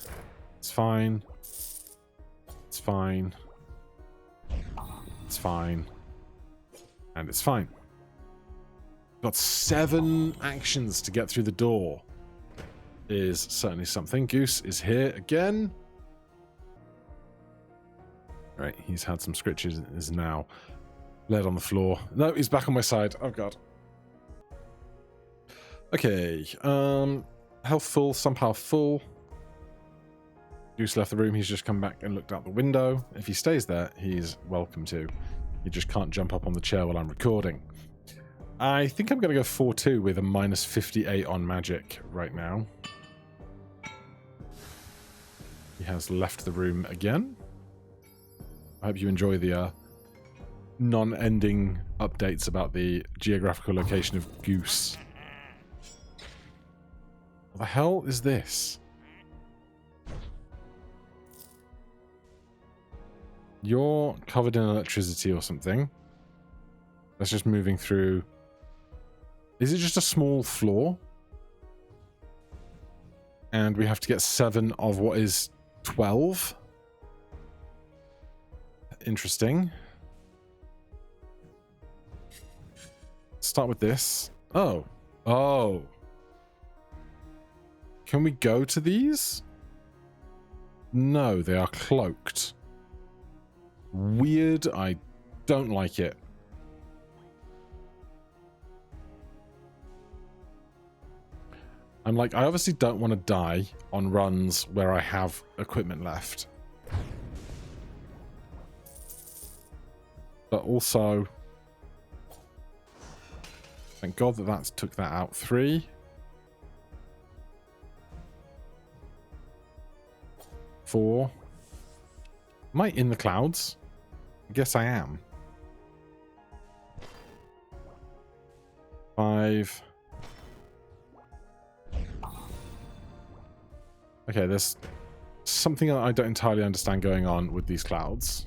It's fine. It's fine. It's fine. And it's fine. Got 7 actions to get through the door. Is certainly something. Goose is here again. Right, he's had some scritches and is now laid on the floor. No, he's back on my side. Oh god. Okay. Health full, somehow full. Goose left the room. He's just come back and looked out the window. If he stays there, he's welcome to. He just can't jump up on the chair while I'm recording. I think I'm going to go 4-2 with a -58 on magic right now. He has left the room again. I hope you enjoy the non-ending updates about the geographical location of Goose. What the hell is this? You're covered in electricity or something. That's just moving through. Is it just a small floor? And we have to get 7 of what is 12? Interesting. Start with this. Oh. Oh. Can we go to these? No, they are cloaked. Weird. I don't like it. I'm like, I obviously don't want to die on runs where I have equipment left. But also, thank God that took that out. 3. 4. Am I in the clouds? I guess I am. 5. Okay, there's something that I don't entirely understand going on with these clouds.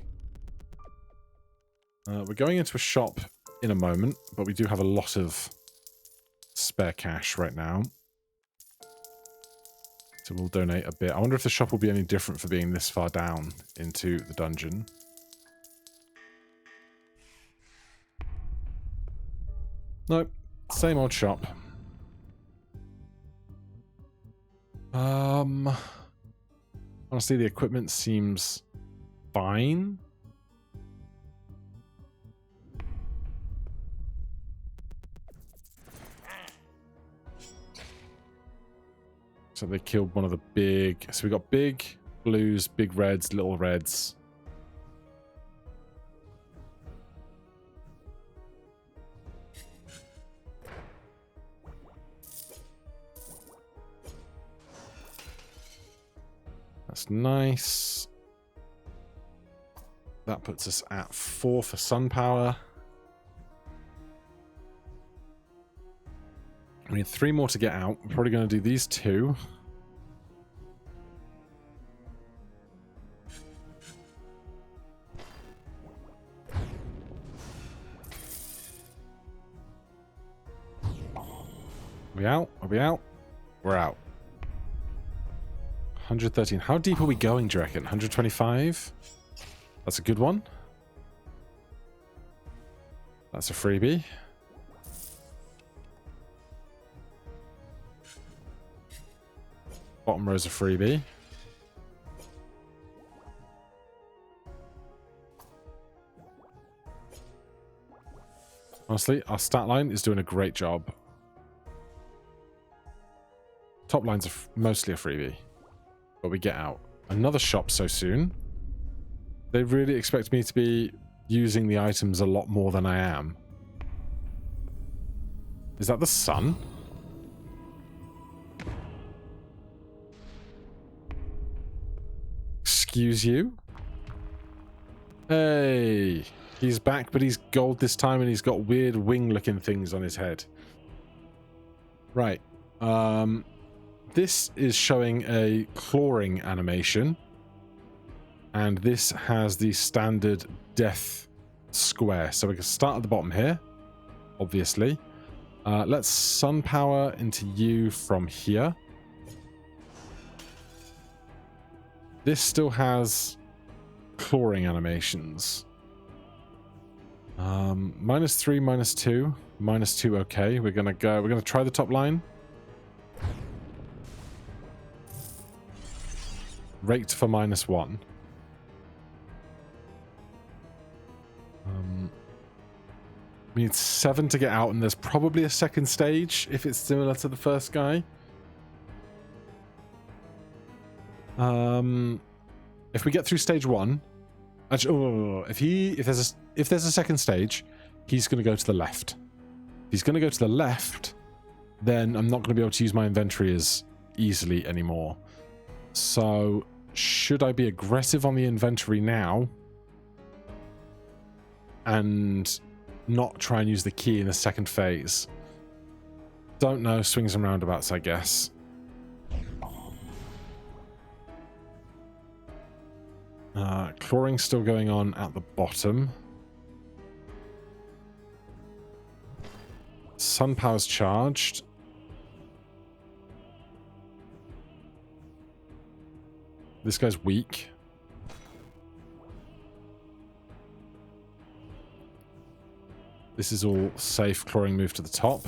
We're going into a shop in a moment, but we do have a lot of spare cash right now. So we'll donate a bit. I wonder if the shop will be any different for being this far down into the dungeon. Nope. Same old shop. Honestly, the equipment seems fine. So they killed one of the big... So we got big blues, big reds, little reds. That's nice. That puts us at 4 for sun power. We need 3 more to get out. We're probably going to do these 2. Are we out? Are we out? We're out. 113. How deep are we going, do you reckon? 125? That's a good one. That's a freebie. Bottom row's a freebie. Honestly, our stat line is doing a great job. Top line's mostly a freebie. But we get out. Another shop so soon. They really expect me to be using the items a lot more than I am. Is that the sun? Excuse you? Hey, he's back, but he's gold this time and he's got weird wing-looking things on his head. Right. This is showing a clawing animation. And this has the standard death square. So we can start at the bottom here, obviously. Let's sun power into you from here. This still has clawing animations. -3, -2, -2. Okay, we're gonna try the top line. Raked for -1. We need 7 to get out, and there's probably a second stage if it's similar to the first guy. If we get through stage 1, actually, if there's a second stage, he's going to go to the left. If he's going to go to the left, then I'm not going to be able to use my inventory as easily anymore. So, should I be aggressive on the inventory now and not try and use the key in the second phase? Don't know. Swings and roundabouts, I guess. Clawing's still going on at the bottom. Sun power's charged. This guy's weak. This is all safe. Clawing move to the top.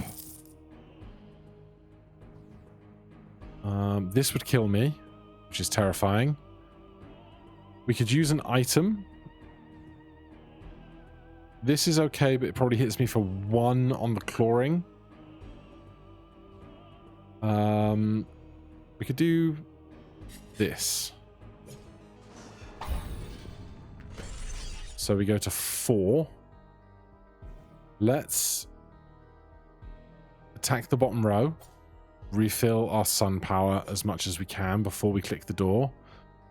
This would kill me, which is terrifying. We could use an item. This is okay, but it probably hits me for 1 on the clawing. We could do this. So we go to 4. Let's attack the bottom row. Refill our sun power as much as we can before we click the door.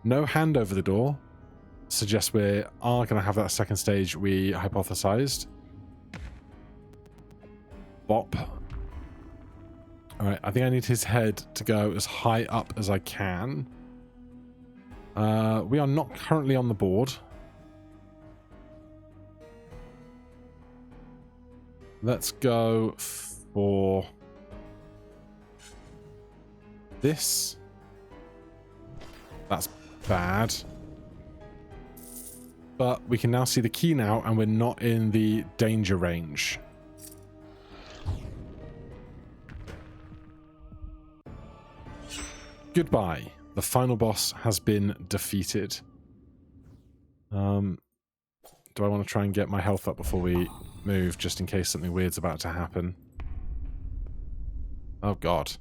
No hand over the door. Suggests we are going to have that second stage we hypothesized. Bop. Alright, I think I need his head to go as high up as I can. We are not currently on the board. Let's go for this. That's bad. But we can now see the key now, and we're not in the danger range. Goodbye. The final boss has been defeated. Do I want to try and get my health up before we move, just in case something weird's about to happen? Oh, God.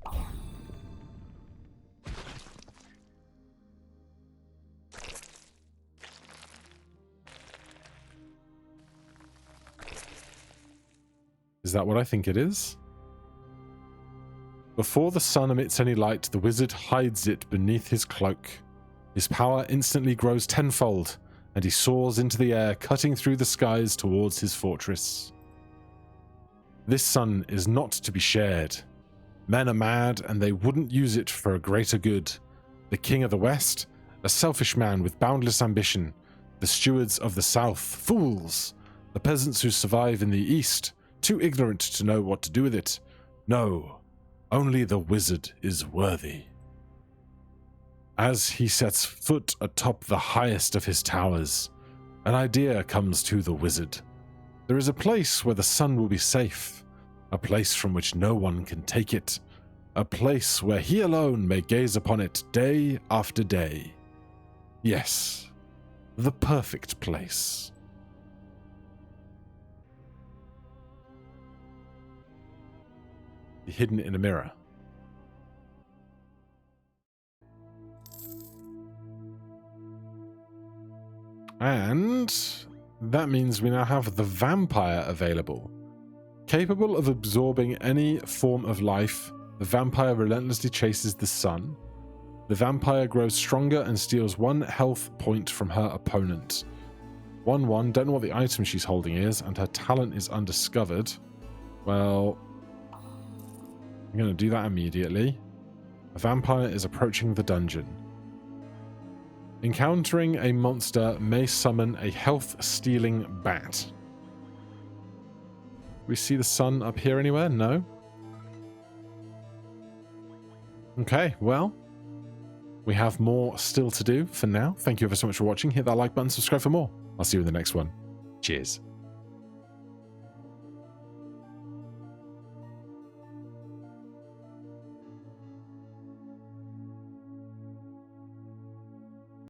Is that what I think it is? Before the sun emits any light, the wizard hides it beneath his cloak. His power instantly grows tenfold, and he soars into the air, cutting through the skies towards his fortress. This sun is not to be shared. Men are mad, and they wouldn't use it for a greater good. The king of the west, a selfish man with boundless ambition. The stewards of the south, fools. The peasants who survive in the east, too ignorant to know what to do with it. No, only the wizard is worthy. As he sets foot atop the highest of his towers, an idea comes to the wizard. There is a place where the sun will be safe, a place from which no one can take it, a place where he alone may gaze upon it day after day. Yes, the perfect place. Hidden in a mirror. And that means we now have the vampire available. Capable of absorbing any form of life, the vampire relentlessly chases the sun. The vampire grows stronger and steals 1 health point from her opponent. 1-1, don't know what the item she's holding is, and her talent is undiscovered. Well, I'm going to do that immediately. A vampire is approaching the dungeon. Encountering a monster may summon a health-stealing bat. We see the sun up here anywhere? No? Okay, well, we have more still to do for now. Thank you ever so much for watching. Hit that like button, subscribe for more. I'll see you in the next one. Cheers.